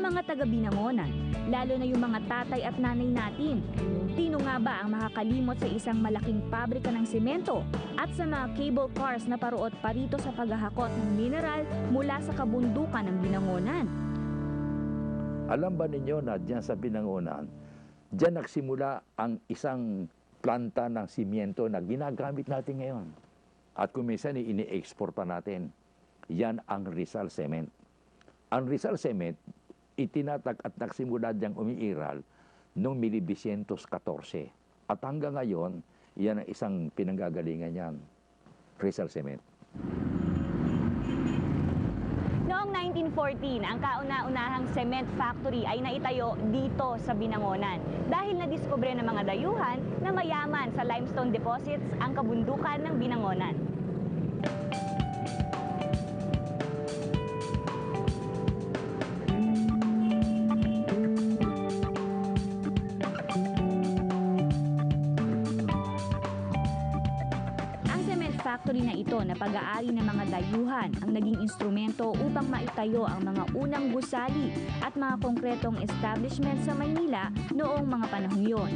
mga taga-Binangonan, lalo na yung mga tatay at nanay natin. Sino nga ba ang makakalimot sa isang malaking pabrika ng semento at sa mga cable cars na paruot pa rito sa paghahakot ng mineral mula sa kabundukan ng Binangonan? Alam ba ninyo na diyan sa Binangonan, diyan nagsimula ang isang planta ng simiento na ginagamit natin ngayon. At kung minsan ini-export pa natin, yan ang Rizal Cement. Ang Rizal Cement, itinatag at nagsimula diyang umiiral noong 1914. At hanggang ngayon, yan ang isang pinanggagalingan niyan, Rizal Cement. Noong 1914, ang kauna-unahang cement factory ay naitayo dito sa Binangonan dahil nadiskubre ng mga dayuhan na mayaman sa limestone deposits ang kabundukan ng Binangonan. Factory na ito na pag-aari ng mga dayuhan ang naging instrumento upang maitayo ang mga unang gusali at mga konkretong establishment sa Maynila noong mga panahong yun.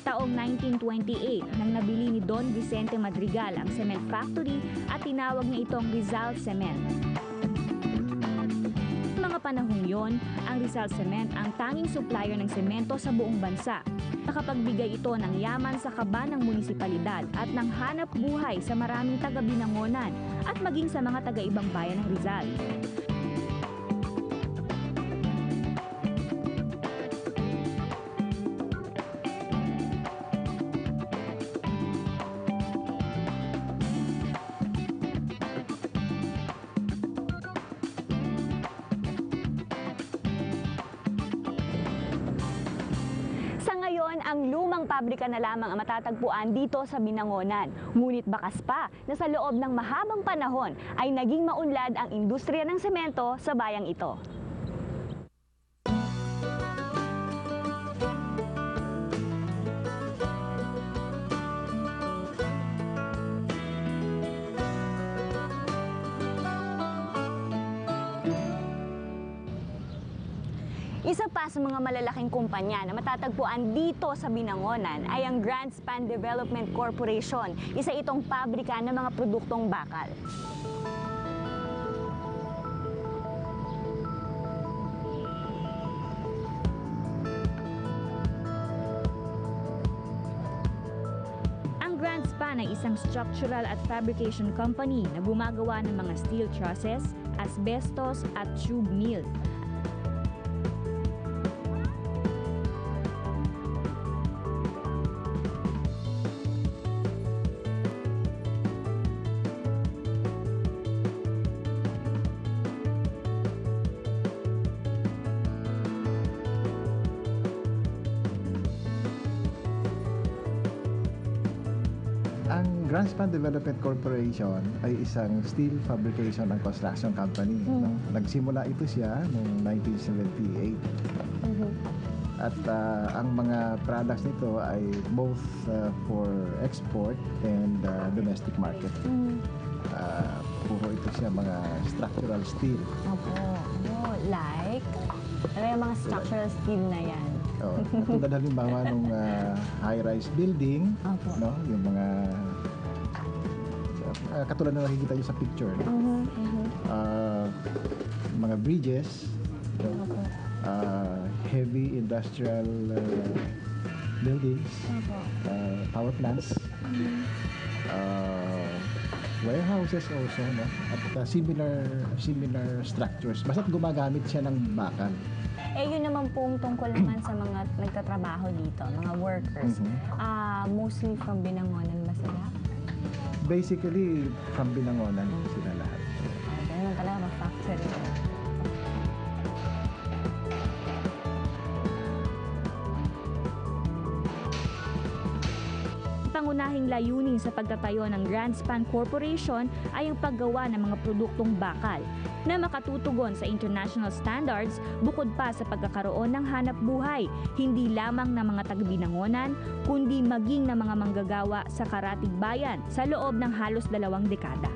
Taong 1928 nang nabili ni Don Vicente Madrigal ang cement factory at tinawag niya itong Rizal Cement. Mga panahong yon, ang Rizal Cement ang tanging supplier ng semento sa buong bansa. Nakapagbigay ito ng yaman sa kaba ng munisipalidad at ng hanap buhay sa maraming taga-Binangonan at maging sa mga taga-ibang bayan ng Rizal. Ang lumang pabrika na lamang ang matatagpuan dito sa Binangonan. Ngunit bakas pa na sa loob ng mahabang panahon ay naging maunlad ang industriya ng semento sa bayang ito. Isa pa sa mga malalaking kumpanya na matatagpuan dito sa Binangonan ay ang Grandspan Development Corporation. Isa itong pabrika ng mga produktong bakal. Ang Grandspan ay isang structural at fabrication company na gumagawa ng mga steel trusses, asbestos at tube mill. Ang Grandspan Development Corporation ay isang steel fabrication and construction company. No? Nagsimula ito siya noong 1978. At ang mga products nito ay both for export and domestic market. Puro ito siya mga structural steel. Opo. Like? Ano yung mga structural steel na yan? Katulad halimbawa nung high-rise building, no? Yung mga katulad na nakikita nyo sa picture, no? Mga bridges, heavy industrial buildings, power plants, warehouses also, no? At similar structures. Basta't gumagamit siya ng bakal. Yun naman pong tungkol naman sa mga nagtatrabaho dito, mga workers. Mostly from Binangonan ba sila? Basically, from Binangonan sila lahat. Ganun talaga mag-factory. Pangunahing layunin sa pagtatayo ng Grandspan Corporation ay ang paggawa ng mga produktong bakal na makatutugon sa international standards bukod pa sa pagkakaroon ng hanap buhay, hindi lamang ng mga taga-Binangonan, kundi maging ng mga manggagawa sa Karatig Bayan sa loob ng halos 2 dekada.